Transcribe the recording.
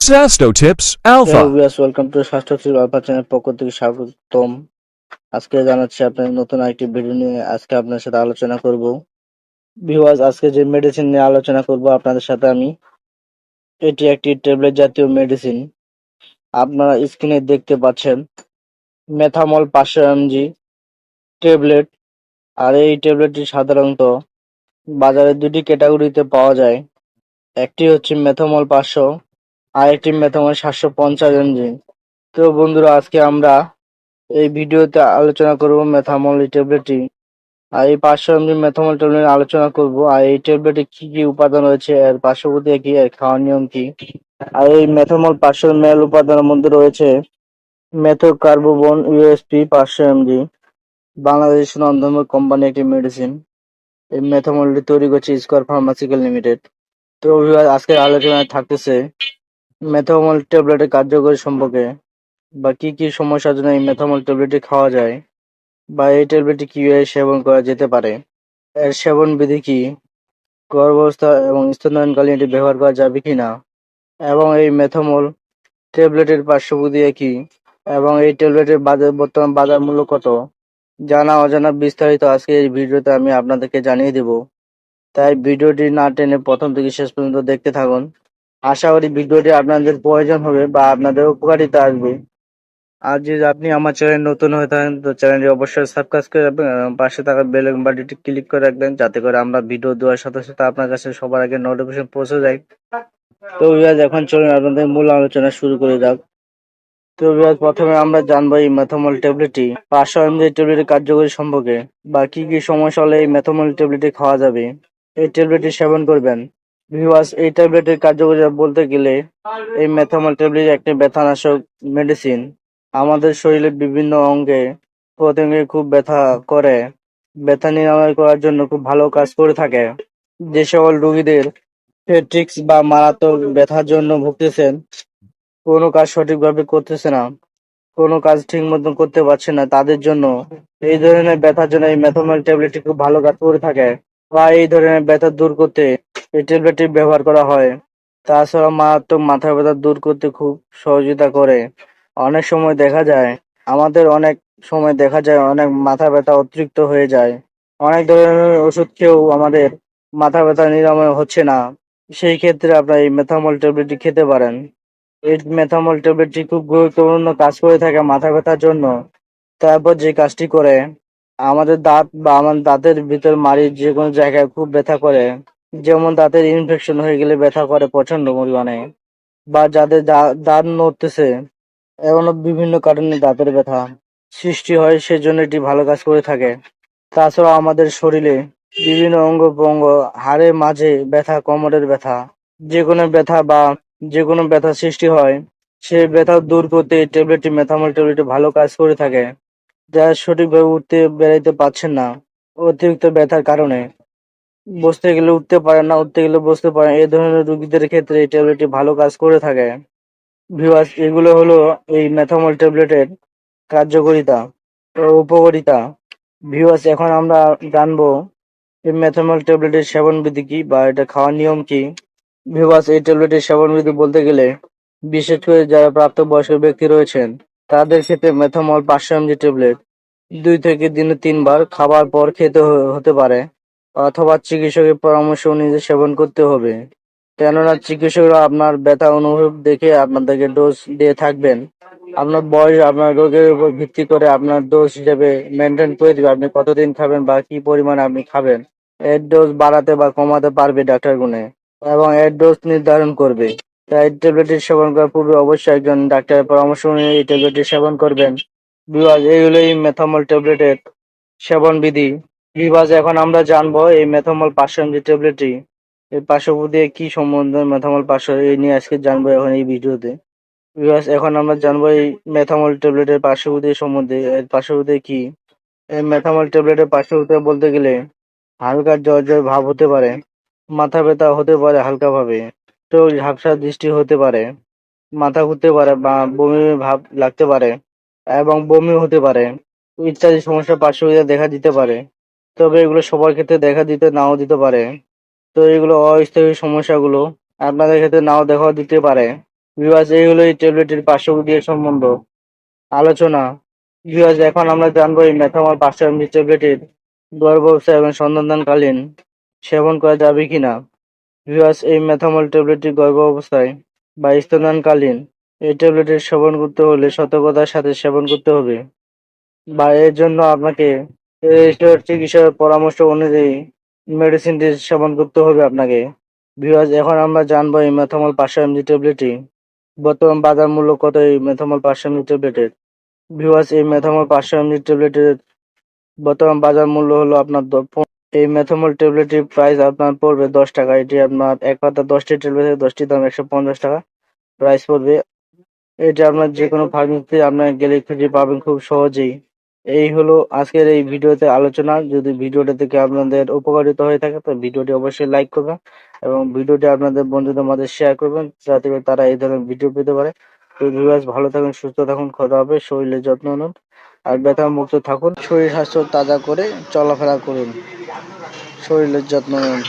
Sasto Tips hello Alpha. Viewers, welcome to স্বাস্থ্য tips alpha channel পক্ষ থেকে স্বাগতম। আজকে জানাচ্ছি আপনার নতুন আরেকটি ভিডিও নিয়ে আজকে আপনার সাথে আলোচনা করব। ভিউয়ার্স, আজকে যে মেডিসিন নিয়ে আলোচনা করব আপনাদের সাথে আমি, এটি একটি ট্যাবলেট জাতীয় মেডিসিন। আপনারা স্ক্রিনে দেখতে পাচ্ছেন মেথামল 500 mg ট্যাবলেট। আর এই ট্যাবলেটটি সাধারণত বাজারে দুটি ক্যাটাগরিতে পাওয়া যায়। একটি হচ্ছে মেথামল 500, আর একটি মেথামল 750 mg। তো বন্ধুরা, আজকে আমরা এই ভিডিওতে আলোচনা করব মেথামল এই ট্যাবলেটটি। আর এই 500 mg মেথামল ট্যাবলেট নিয়ে আলোচনা করব। আর এই ট্যাবলেটে কি কি উপাদান রয়েছে, এর পার্শ্বপ্রতিক্রিয়া কি, এর খাওয়ার নিয়ম কি। আর এই মেথামল 500 ml উপাদানের মধ্যে রয়েছে মেথোকার্বোবন ইউএসপি 500 mg, বাংলাদেশের নন্দন কোম্পানি একটি মেডিসিন। এই মেথামলটি তৈরি করছে স্কয়ার ফার্মাসিউটিক্যাল লিমিটেড। তো viewers, আজকের আলোচনায় থাকতেছে মেথামল ট্যাবলেটের কার্যকরী সম্পর্কে, বা কি কি সমস্যার জন্য এই মেথামল ট্যাবলেটটি খাওয়া যায়, বা এই ট্যাবলেটটি কিভাবে সেবন করা যেতে পারে, এর সেবন বিধি কি, গর্ভাবস্থা এবং স্তন্যদানকালীন এটি ব্যবহার করা যাবে কিনা, এবং এই মেথামল ট্যাবলেটের পার্শ্বপ্রতিক্রিয়া কি, এবং এই ট্যাবলেটের বর্তমান বাজার মূল্য কত, জানা অজানা বিস্তারিত আজকে এই ভিডিওতে আমি আপনাদেরকে জানিয়ে দেব। তাই ভিডিওটি না টেনে প্রথম থেকে শেষ পর্যন্ত দেখতে থাকুন। আশা করি ভিডিওটি আপনাদের প্রয়োজন হবে বা আপনাদের উপকারিতা আসবে। আর যদি আপনি আমার চ্যানেল নতুন হয়ে থাকেন, তো চ্যানেলটি অবশ্যই সাবস্ক্রাইব করে রাখবেন এবং পাশে থাকা বেল বাটনটি ক্লিক করে রাখবেন, যাতে করে আমরা ভিডিও দেওয়ার সাথে সাথে আপনার কাছে সবার আগে নোটিফিকেশন পৌঁছে যায়। তো ভিউয়ার্স, এখন চলুন আপনাদের মূল আলোচনা শুরু করে যাক। তো ভিউয়ার্স, প্রথমে আমরা জানবো এই মেথামল ট্যাবলেটটি 500 mg ট্যাবলেটের কার্যকরী সম্পর্কে, বা কি কি সমস্যা হলে এই মেথামল ট্যাবলেটটি খাওয়া যাবে, এই ট্যাবলেটটি সেবন করবেন। ভিউয়ার্স, এই ট্যাবলেটের কার্যকারিতা বলতে গেলে, এই মেথামল ট্যাবলেট একটি ব্যথানাশক মেডিসিন। আমাদের শরীরের বিভিন্ন অঙ্গে প্রত্যঙ্গে খুব ব্যথা করে, ব্যথা নিরাময় করার জন্য খুব ভালো কাজ করে থাকে। যে সকল রোগীদের পেট্রিক্স বা মারাত্মক ব্যথার জন্য ভুগতেছেন, কোনো কাজ সঠিকভাবে করতেছে না, কোনো কাজ ঠিক মতন করতে পারছে না, তাদের জন্য এই ধরনের ব্যথার জন্য এই মেথামল ট্যাবলেটটি খুব ভালো কাজ করে থাকে। বা এই ধরনের ব্যথা দূর করতে এই ট্যাবলেটটি ব্যবহার করা হয়। তাছাড়া মারাত্মক মাথা ব্যথা দূর করতে খুব সহযোগিতা করে। অনেক সময় দেখা যায়, অনেক মাথা ব্যথা অতিরিক্ত হয়ে যায়। অনেক ধরনের ওষুধ খেয়েও আমাদের মাথা ব্যথা নিরাময় হচ্ছে না। সেই ক্ষেত্রে আপনার এই মেথামল ট্যাবলেটটি খেতে পারেন। এই মেথামল ট্যাবলেটটি খুব গুরুত্বপূর্ণ কাজ করে থাকে মাথা ব্যথার জন্য। তারপর যে কাজটি করে, আমাদের দাঁত বা আমাদের দাঁতের ভিতর মাড়ির যে কোনো জায়গায় খুব ব্যথা করে। যেমন দাঁতের ইনফেকশন হয়ে গেলে ব্যথা করে প্রচন্ড পরিমাণে, বা যাদের দাঁত নড়তেছে, এমনও বিভিন্ন কারণে দাঁতের ব্যথা সৃষ্টি হয়, সেজন্য এটি ভালো কাজ করে থাকে। তাছাড়া আমাদের শরীরে বিভিন্ন অঙ্গ প্রত্যঙ্গ, হাড়ের মাঝে ব্যথা, কোমরের ব্যথা, যে কোনো ব্যথা সৃষ্টি হয়, সেই ব্যথা দূর করতে এই ট্যাবলেটটি মেথামল ট্যাবলেটটি ভালো কাজ করে থাকে। যারা সঠিকভাবে উঠতে বেড়াইতে পারছেন না অতিরিক্ত ব্যথার কারণে, বসতে গেলে উঠতে পারেন না, উঠতে গেলে বসতে পারেন, এই ধরনের রোগীদের ক্ষেত্রে এই ট্যাবলেটটি ভালো কাজ করে থাকে। ভিউয়ার্স, এগুলো হলো এই মেথামল ট্যাবলেটের কার্যকারিতা ও উপকারিতা। ভিউয়ার্স, এখন আমরা জানবো এই মেথামল ট্যাবলেটের সেবন বিধি কি, বা এটা খাওয়ার নিয়ম কি। ভিউয়ার্স, এই ট্যাবলেটের সেবন বিধি বলতে গেলে, বিশেষ করে যারা প্রাপ্তবয়স্ক ব্যক্তি রয়েছেন, তাদের ক্ষেত্রে মেথামল 500 mg ট্যাবলেট 2 থেকে দিনে 3 বার খাবার পর খেতে হতে পারে, অথবা চিকিৎসকের পরামর্শ অনুযায়ী সেবন করতে হবে। কেননা চিকিৎসকরা আপনার ব্যথা অনুভব দেখে আপনাদেরকে ডোজ দিয়ে থাকবেন। আপনার বয়স, আপনার রোগের উপর ভিত্তি করে আপনার ডোজ হিসেবে মেনটেন করে দিবে, আপনি কতদিন খাবেন বা কি পরিমাণে আপনি খাবেন। এর ডোজ বাড়াতে বা কমাতে পারবে ডাক্তার গুনে, এবং এর ডোজ নির্ধারণ করবে। তাই ট্যাবলেটটি সেবন করার পূর্বে অবশ্যই একজন ডাক্তারের পরামর্শ অনুযায়ী এই ট্যাবলেটটি সেবন করবেন। বিভাজ এইগুলো এই মেথামল ট্যাবলেটের সেবন বিধি। বিভাজ, এখন আমরা জানবো এই মেথামল 500 mg ট্যাবলেটটি এর পার্শ্বপ্রতিক্রিয়া কি সম্বন্ধে, মেথামল 500 এই নিয়ে আজকে জানবো এখন এই ভিডিওতে। বিকজ এখন আমরা জানবো এই মেথামল ট্যাবলেটের পার্শ্বপ্রতিক্রিয়া সম্বন্ধে, এর পার্শ্বপ্রতিক্রিয়া কি। এই মেথামল ট্যাবলেটের পার্শ্বপ্রতিক্রিয়া বলতে গেলে, হালকা জ্বর জ্বর ভাব হতে পারে, মাথা ব্যথা হতে পারে হালকাভাবে, তো ঝাপসা দৃষ্টি হতে পারে, মাথা ঘুরতে পারে বা বমি ভাব লাগতে পারে, এবং বমি হতে পারে ইত্যাদি সমস্যা পার্শ্বপ্রতিক্রিয়া দেখা দিতে পারে। তবে এগুলো সবার ক্ষেত্রে দেখা দিতে নাও দিতে পারে। তো এগুলো অস্থায়ী সমস্যাগুলো আপনাদের ক্ষেত্রে নাও দেখা দিতে পারে। ভিউয়ার্স এই হলো এই ট্যাবলেটের পার্শ্বক্রিয়া সম্বন্ধ আলোচনা। ভিউয়ার্স এখন আমরা জানবো এই মেথামল 500 এমজি ট্যাবলেটের গর্ভাবস্থায় এবং সন্তানদানকালীন সেবন করা যাবে কিনা। ভিউয়ার্স এই মেথামল ট্যাবলেটটি গর্ভাবস্থায় বা স্তন্যদানকালীন এই ট্যাবলেটের সেবন করতে হলে সতর্কতার সাথে সেবন করতে হবে বা এর জন্য আপনাকে চিকিৎসকের পরামর্শ অনুযায়ী মেডিসিনটি সেবন করতে হবে আপনাকে। ভিউয়ার্স এখন আমরা জানবো এই মেথামল 500 এমজি ট্যাবলেটটি বর্তমান বাজার মূল্য কত এই মেথামল 500 এমজি ট্যাবলেটের। ভিউয়ার্স এই মেথামল 500 এমজি ট্যাবলেটের বর্তমান বাজার মূল্য হলো আপনার এই মেথামল ট্যাবলেটটির প্রাইস আপনার পড়বে 10 টাকা। এটি আপনার এক পাতা 10টি ট্যাবলেট 10টি দাম 150 টাকা প্রাইস পড়বে। এটা আপনার যেকোনো ফার্মেসিতে আপনার গেলে খুঁজে পাবেন খুব সহজেই। এই হলো আজকের এই ভিডিওতে আলোচনা। যদি ভিডিওটা থেকে আপনাদের উপকারিত হয়ে থাকে তো ভিডিওটি অবশ্যই লাইক করবেন এবং ভিডিওটি আপনাদের বন্ধুদের মাঝে শেয়ার করবেন যাতে করে তারা এই ধরনের ভিডিও পেতে পারে। তো ভিউয়ার্স ভালো থাকুন, সুস্থ থাকুন, কথা হবে, শরীরের যত্ন নিন আর ব্যথা মুক্ত থাকুন। শরীর স্বাস্থ্য তাজা করে চলাফেরা করুন, শরীরের যত্ন নিন।